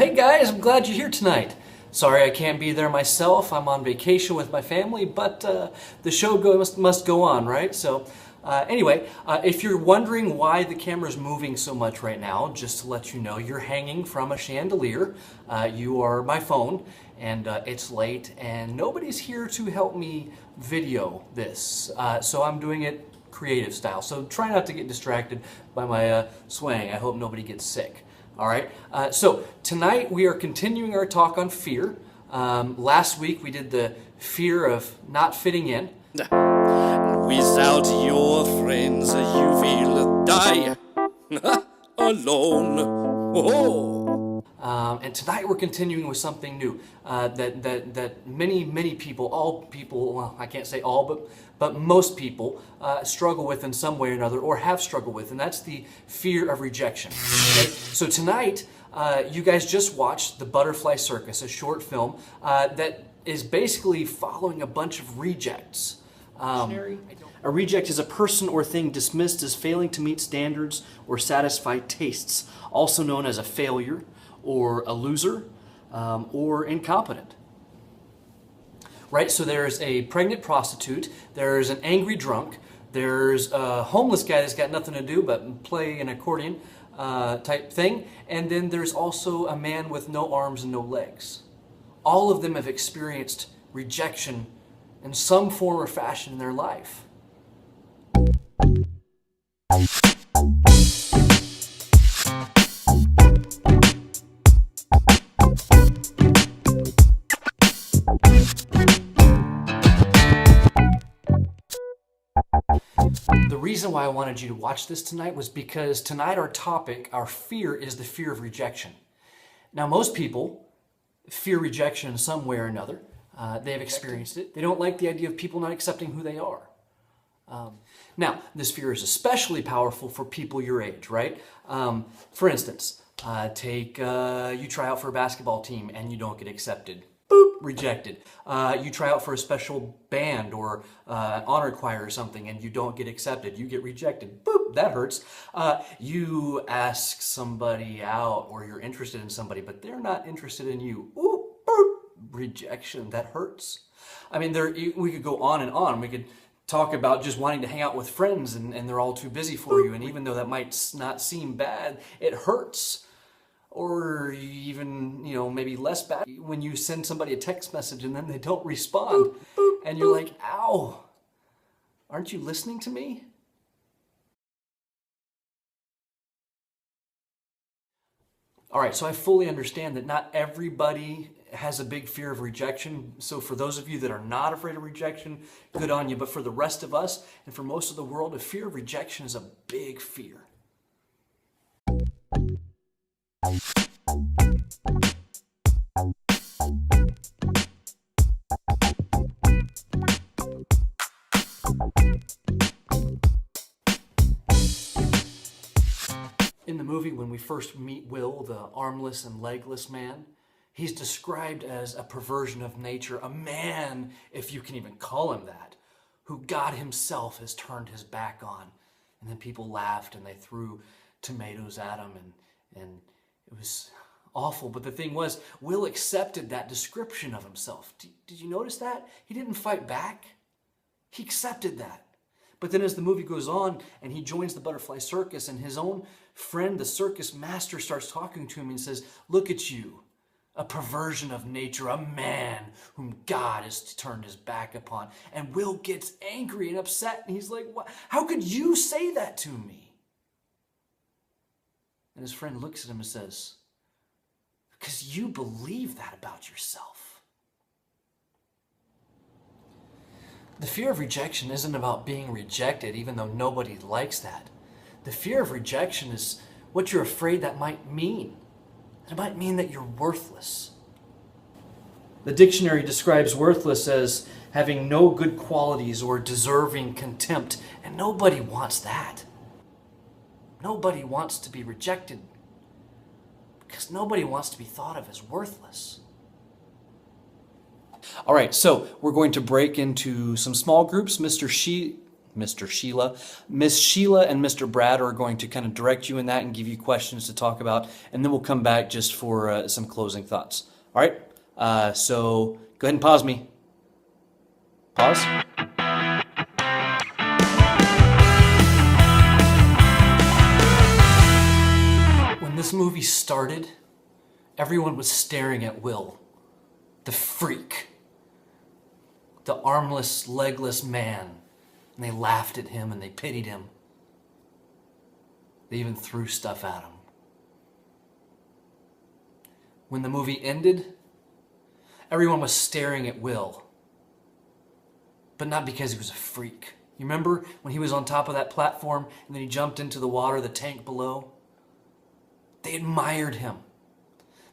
Hey guys, I'm glad you're here tonight. Sorry I can't be there myself. I'm on vacation with my family, but the show must go on, right? So anyway, if you're wondering why the camera's moving so much right now, just to let you know, you're hanging from a chandelier. You are my phone, and it's late, and nobody's here to help me video this. So I'm doing it creative style. So try not to get distracted by my swaying. I hope nobody gets sick. All right, so tonight we are continuing our talk on fear. Last week we did the fear of not fitting in. Without your friends, you will die alone. Oh. And tonight we're continuing with something new that many people, all people, well, I can't say all, but most people struggle with in some way or another, or have struggled with, and that's the fear of rejection. Okay? So tonight, you guys just watched The Butterfly Circus, a short film that is basically following a bunch of rejects. A reject is a person or thing dismissed as failing to meet standards or satisfy tastes, also known as a failure, or a loser, or incompetent. Right, so there's a pregnant prostitute, there's an angry drunk, there's a homeless guy that's got nothing to do but play an accordion type thing, and then there's also a man with no arms and no legs. All of them have experienced rejection in some form or fashion in their life. The reason why I wanted you to watch this tonight was because tonight our topic, our fear, is the fear of rejection. Now, most people fear rejection in some way or another. They've experienced it. They don't like the idea of people not accepting who they are. Now, this fear is especially powerful for people your age, right? For instance, take you try out for a basketball team and you don't get accepted. Boop, rejected. You try out for a special band or honor choir or something and you don't get accepted. You get rejected. Boop, that hurts. You ask somebody out or you're interested in somebody, but they're not interested in you. Ooh, boop, rejection. That hurts. I mean, we could go on and on. We could talk about just wanting to hang out with friends and they're all too busy for you. And even though that might not seem bad, it hurts. Or even, maybe less bad when you send somebody a text message and then they don't respond. And you're like, ow, aren't you listening to me? All right, so I fully understand that not everybody has a big fear of rejection. So for those of you that are not afraid of rejection, good on you. But for the rest of us and for most of the world, a fear of rejection is a big fear. In the movie, when we first meet Will, the armless and legless man, he's described as a perversion of nature, a man, if you can even call him that, who God himself has turned his back on. And then people laughed and they threw tomatoes at him and it was awful. But the thing was, Will accepted that description of himself. Did you notice that? He didn't fight back. He accepted that. But then as the movie goes on and he joins the Butterfly Circus and his own friend, the circus master, starts talking to him and says, look at you, a perversion of nature, a man whom God has turned his back upon. And Will gets angry and upset and he's like, what? How could you say that to me? And his friend looks at him and says, because you believe that about yourself. The fear of rejection isn't about being rejected, even though nobody likes that. The fear of rejection is what you're afraid that might mean. It might mean that you're worthless. The dictionary describes worthless as having no good qualities or deserving contempt, and nobody wants that. Nobody wants to be rejected because nobody wants to be thought of as worthless. All right, so we're going to break into some small groups. Mr. Mr. Sheila. Miss Sheila and Mr. Brad are going to kind of direct you in that and give you questions to talk about, and then we'll come back just for some closing thoughts. All right? So go ahead and pause me. Pause. When this movie started, everyone was staring at Will, the freak, the armless, legless man. And they laughed at him and they pitied him. They even threw stuff at him. When the movie ended, everyone was staring at Will. But not because he was a freak. You remember when he was on top of that platform and then he jumped into the water, the tank below? They admired him.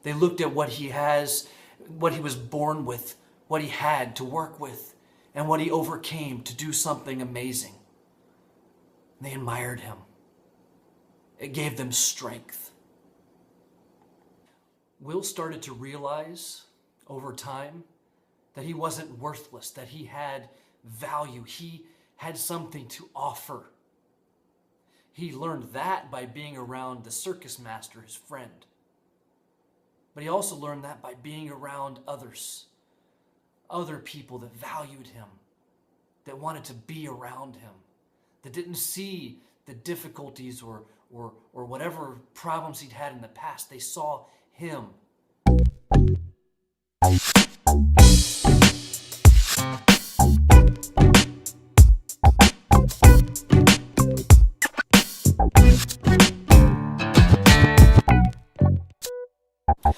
They looked at what he has, what he was born with, what he had to work with, and what he overcame to do something amazing. They admired him. It gave them strength. Will started to realize over time that he wasn't worthless, that he had value. He had something to offer. He learned that by being around the circus master, his friend. But he also learned that by being around others, other people that valued him, that wanted to be around him, that didn't see the difficulties or whatever problems he'd had in the past. They saw him.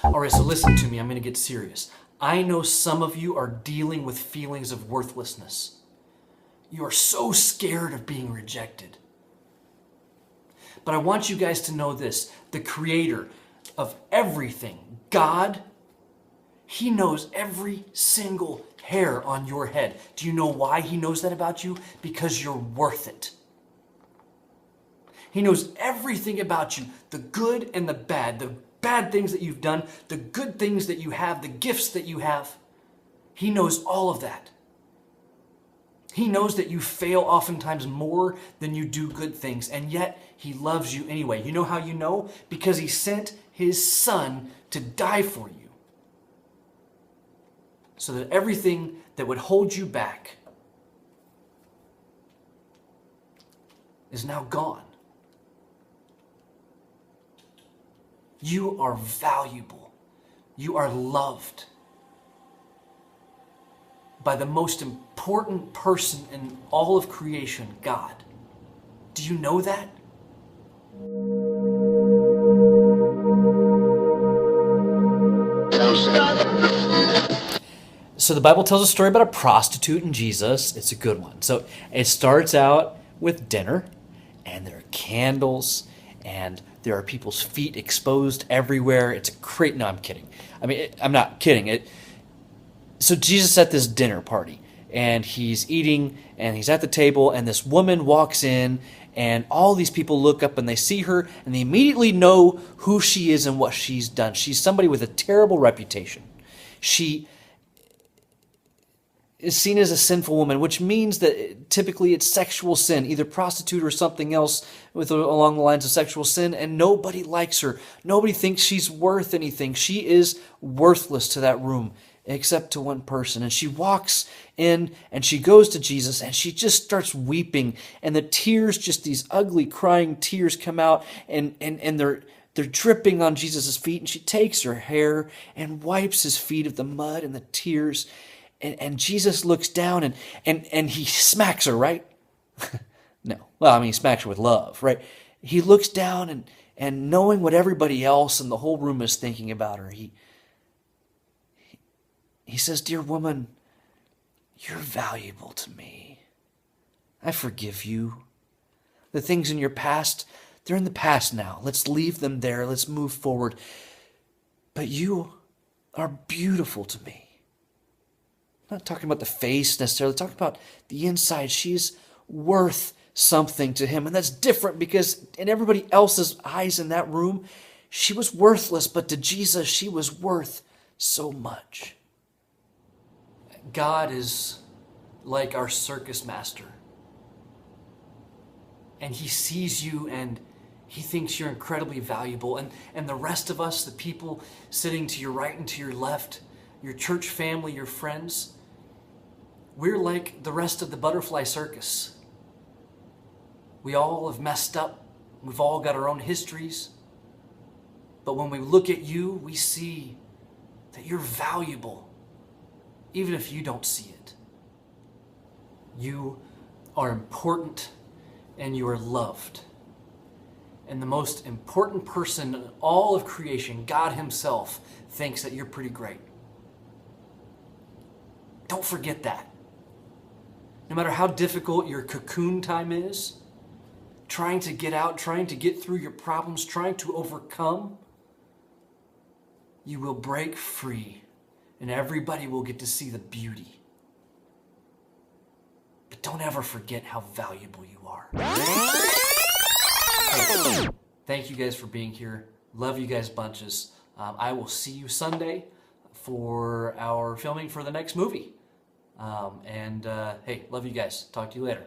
All right, so listen to me. I'm going to get serious. I know some of you are dealing with feelings of worthlessness. You are so scared of being rejected. But I want you guys to know this. The creator of everything, God, he knows every single hair on your head. Do you know why he knows that about you? Because you're worth it. He knows everything about you, the good and the bad things that you've done, the good things that you have, the gifts that you have. He knows all of that. He knows that you fail oftentimes more than you do good things, and yet he loves you anyway. You know how you know? Because he sent his son to die for you, so that everything that would hold you back is now gone. You are valuable. You are loved by the most important person in all of creation, God. Do you know that? So the Bible tells a story about a prostitute and Jesus. It's a good one. So it starts out with dinner, and there are candles, and there are people's feet exposed everywhere. It's a great... No, I'm kidding. I mean, I'm not kidding. So Jesus at this dinner party, and he's eating, and he's at the table, and this woman walks in, and all these people look up, and they see her, and they immediately know who she is and what she's done. She's somebody with a terrible reputation. She is seen as a sinful woman, which means that typically it's sexual sin, either prostitute or something else along the lines of sexual sin, and nobody likes her. Nobody thinks she's worth anything. She is worthless to that room, except to one person. And she walks in and she goes to Jesus and she just starts weeping, and the tears, just these ugly crying tears, come out, and they're dripping on Jesus' feet, and she takes her hair and wipes his feet of the mud and the tears. And Jesus looks down and he smacks her, right? No. Well, I mean, he smacks her with love, right? He looks down and knowing what everybody else in the whole room is thinking about her, he says, "Dear woman, you're valuable to me. I forgive you. The things in your past, they're in the past now. Let's leave them there. Let's move forward. But you are beautiful to me." Not talking about the face necessarily, talking about the inside. She's worth something to him. And that's different because in everybody else's eyes in that room, she was worthless. But to Jesus, she was worth so much. God is like our circus master. and he sees you and he thinks you're incredibly valuable. And the rest of us, the people sitting to your right and to your left, your church family, your friends, we're like the rest of the butterfly circus. We all have messed up. We've all got our own histories. But when we look at you, we see that you're valuable, even if you don't see it. You are important and you are loved. And the most important person in all of creation, God himself, thinks that you're pretty great. Don't forget that. No matter how difficult your cocoon time is, trying to get out, trying to get through your problems, trying to overcome, you will break free and everybody will get to see the beauty. But don't ever forget how valuable you are. Hey, thank you guys for being here. Love you guys bunches. I will see you Sunday for our filming for the next movie. Hey, love you guys. Talk to you later.